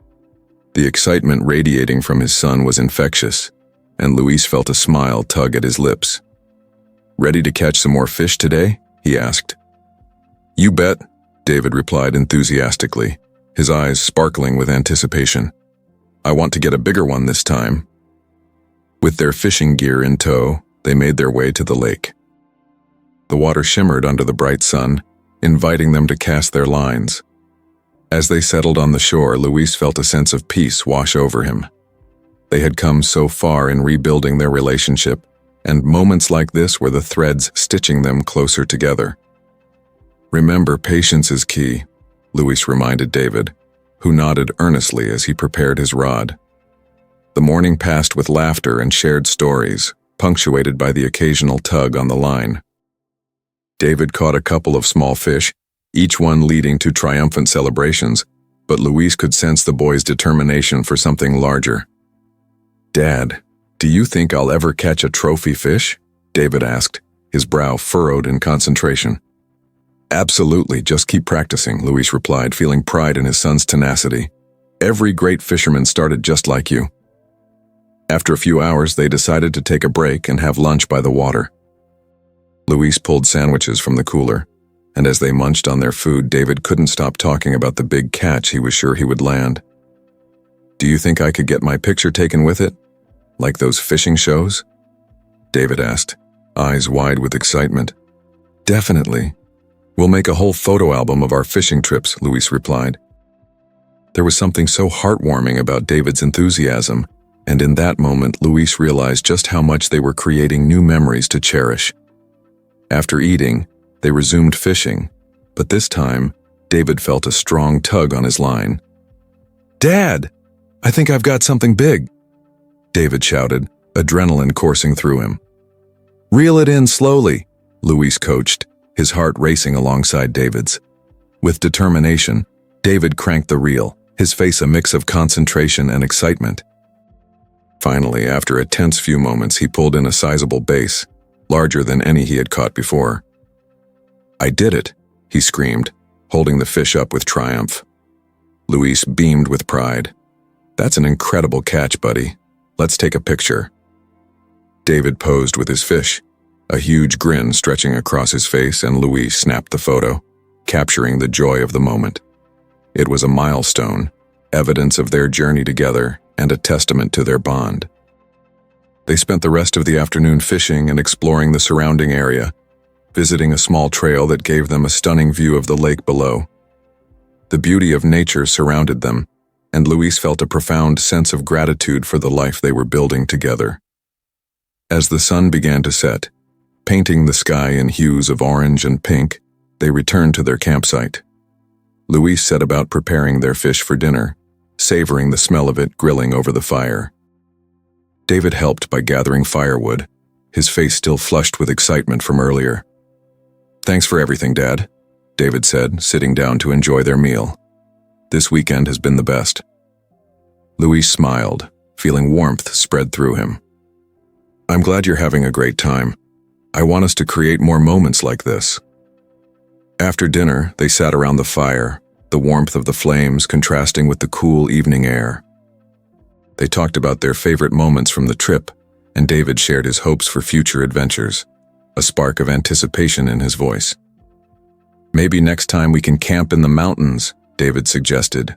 The excitement radiating from his son was infectious, and Luis felt a smile tug at his lips. "Ready to catch some more fish today?" he asked. "You bet," David replied enthusiastically, his eyes sparkling with anticipation. "I want to get a bigger one this time." With their fishing gear in tow, they made their way to the lake. The water shimmered under the bright sun, inviting them to cast their lines. As they settled on the shore, Luis felt a sense of peace wash over him. They had come so far in rebuilding their relationship, and moments like this were the threads stitching them closer together. "Remember, patience is key," Luis reminded David, who nodded earnestly as he prepared his rod. The morning passed with laughter and shared stories, punctuated by the occasional tug on the line. David caught a couple of small fish, each one leading to triumphant celebrations, but Luis could sense the boy's determination for something larger. "Dad, do you think I'll ever catch a trophy fish?" David asked, his brow furrowed in concentration. "Absolutely, just keep practicing," Luis replied, feeling pride in his son's tenacity. "Every great fisherman started just like you." After a few hours, they decided to take a break and have lunch by the water. Luis pulled sandwiches from the cooler, and as they munched on their food, David couldn't stop talking about the big catch he was sure he would land. "Do you think I could get my picture taken with it? Like those fishing shows?" David asked, eyes wide with excitement. "Definitely. We'll make a whole photo album of our fishing trips," Luis replied. There was something so heartwarming about David's enthusiasm, and in that moment, Luis realized just how much they were creating new memories to cherish. After eating, they resumed fishing, but this time, David felt a strong tug on his line. "Dad, I think I've got something big," David shouted, adrenaline coursing through him. "Reel it in slowly," Luis coached, his heart racing alongside David's. With determination, David cranked the reel, his face a mix of concentration and excitement. Finally, after a tense few moments, he pulled in a sizable bass, larger than any he had caught before. "I did it," he screamed, holding the fish up with triumph. Luis beamed with pride. "That's an incredible catch, buddy. Let's take a picture." David posed with his fish, a huge grin stretching across his face, and Luis snapped the photo, capturing the joy of the moment. It was a milestone, evidence of their journey together and a testament to their bond. They spent the rest of the afternoon fishing and exploring the surrounding area, visiting a small trail that gave them a stunning view of the lake below. The beauty of nature surrounded them, and Luis felt a profound sense of gratitude for the life they were building together. As the sun began to set, painting the sky in hues of orange and pink, they returned to their campsite. Luis set about preparing their fish for dinner, savoring the smell of it grilling over the fire. David helped by gathering firewood, his face still flushed with excitement from earlier. "Thanks for everything, Dad," David said, sitting down to enjoy their meal. "This weekend has been the best." Luis smiled, feeling warmth spread through him. "I'm glad you're having a great time. I want us to create more moments like this." After dinner, they sat around the fire, the warmth of the flames contrasting with the cool evening air. They talked about their favorite moments from the trip, and David shared his hopes for future adventures, a spark of anticipation in his voice. "Maybe next time we can camp in the mountains," David suggested.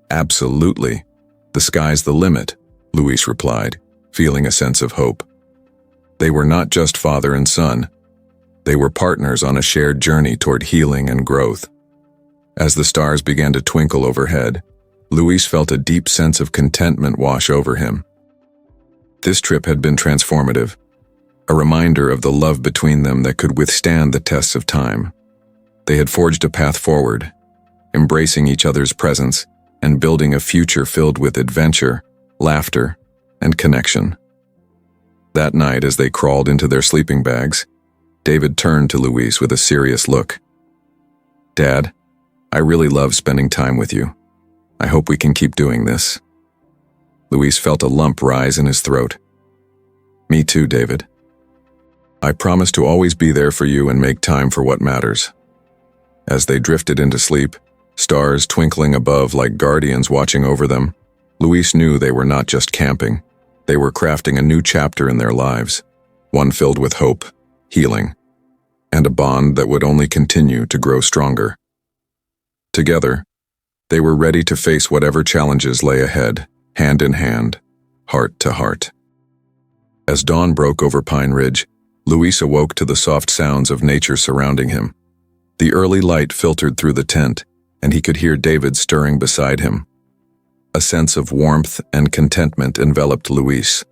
"Absolutely. The sky's the limit," Luis replied, feeling a sense of hope. They were not just father and son. They were partners on a shared journey toward healing and growth. As the stars began to twinkle overhead, Luis felt a deep sense of contentment wash over him. This trip had been transformative, a reminder of the love between them that could withstand the tests of time. They had forged a path forward, embracing each other's presence and building a future filled with adventure, laughter, and connection. That night, as they crawled into their sleeping bags, David turned to Luis with a serious look. "Dad, I really love spending time with you. I hope we can keep doing this." Luis felt a lump rise in his throat. "Me too, David. I promise to always be there for you and make time for what matters." As they drifted into sleep, stars twinkling above like guardians watching over them, Luis knew they were not just camping. They were crafting a new chapter in their lives, one filled with hope, healing, and a bond that would only continue to grow stronger. Together, they were ready to face whatever challenges lay ahead, hand in hand, heart to heart. As dawn broke over Pine Ridge, Luis awoke to the soft sounds of nature surrounding him. The early light filtered through the tent, and he could hear David stirring beside him. A sense of warmth and contentment enveloped Luis.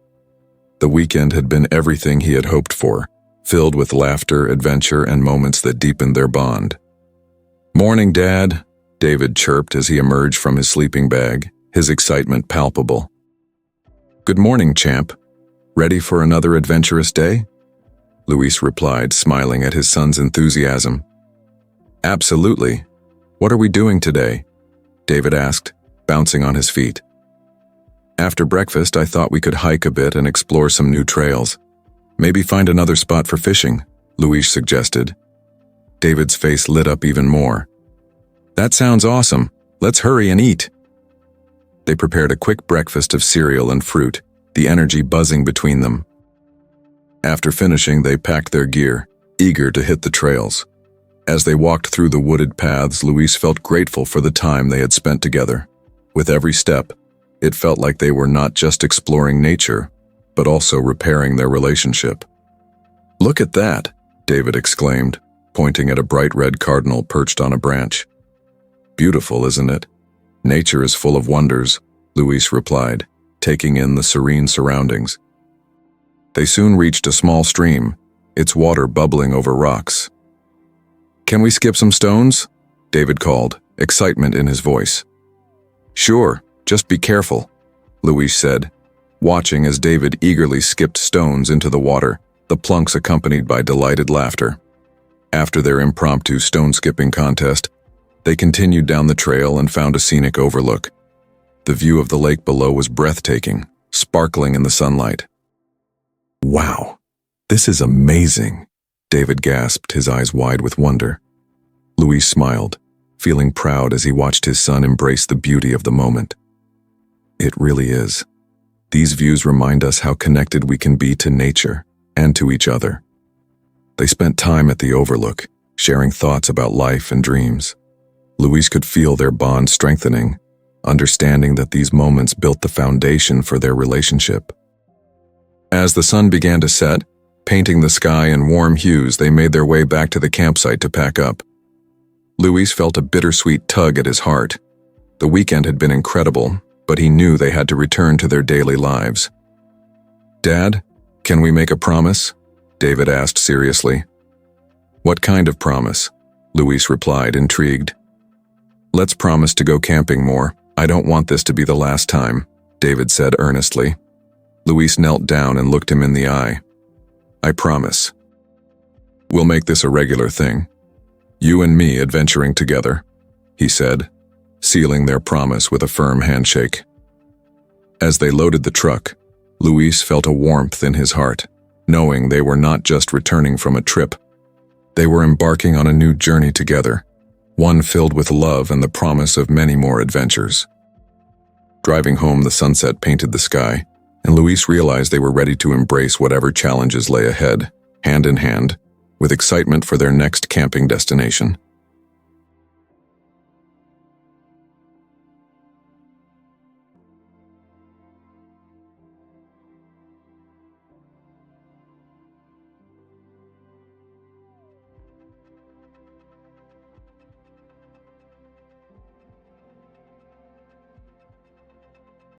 The weekend had been everything he had hoped for, filled with laughter, adventure, and moments that deepened their bond. "Morning, Dad," David chirped as he emerged from his sleeping bag, his excitement palpable. "Good morning, champ. Ready for another adventurous day?" Luis replied, smiling at his son's enthusiasm. "Absolutely. What are we doing today?" David asked, bouncing on his feet. "After breakfast, I thought we could hike a bit and explore some new trails. Maybe find another spot for fishing," Luis suggested. David's face lit up even more. "That sounds awesome. Let's hurry and eat." They prepared a quick breakfast of cereal and fruit, the energy buzzing between them. After finishing, they packed their gear, eager to hit the trails. As they walked through the wooded paths, Luis felt grateful for the time they had spent together. With every step, it felt like they were not just exploring nature, but also repairing their relationship. "Look at that," David exclaimed, pointing at a bright red cardinal perched on a branch. "Beautiful, isn't it? Nature is full of wonders," Luis replied, taking in the serene surroundings. They soon reached a small stream, its water bubbling over rocks. "Can we skip some stones?" David called, excitement in his voice. "Sure, just be careful," Luis said, watching as David eagerly skipped stones into the water, the plunks accompanied by delighted laughter. After their impromptu stone-skipping contest, they continued down the trail and found a scenic overlook. The view of the lake below was breathtaking, sparkling in the sunlight. "Wow, this is amazing," David gasped, his eyes wide with wonder. Luis smiled, feeling proud as he watched his son embrace the beauty of the moment. "It really is. These views remind us how connected we can be to nature and to each other." They spent time at the overlook, sharing thoughts about life and dreams. Luis could feel their bond strengthening, understanding that these moments built the foundation for their relationship. As the sun began to set, painting the sky in warm hues, they made their way back to the campsite to pack up. Luis felt a bittersweet tug at his heart. The weekend had been incredible, but he knew they had to return to their daily lives. "Dad, can we make a promise?" David asked seriously. "What kind of promise?" Luis replied, intrigued. "Let's promise to go camping more. I don't want this to be the last time," David said earnestly. Luis knelt down and looked him in the eye. "I promise. We'll make this a regular thing. You and me adventuring together," he said, sealing their promise with a firm handshake. As they loaded the truck, Luis felt a warmth in his heart, knowing they were not just returning from a trip. They were embarking on a new journey together, one filled with love and the promise of many more adventures. Driving home, the sunset painted the sky, and Luis realized they were ready to embrace whatever challenges lay ahead, hand in hand, with excitement for their next camping destination.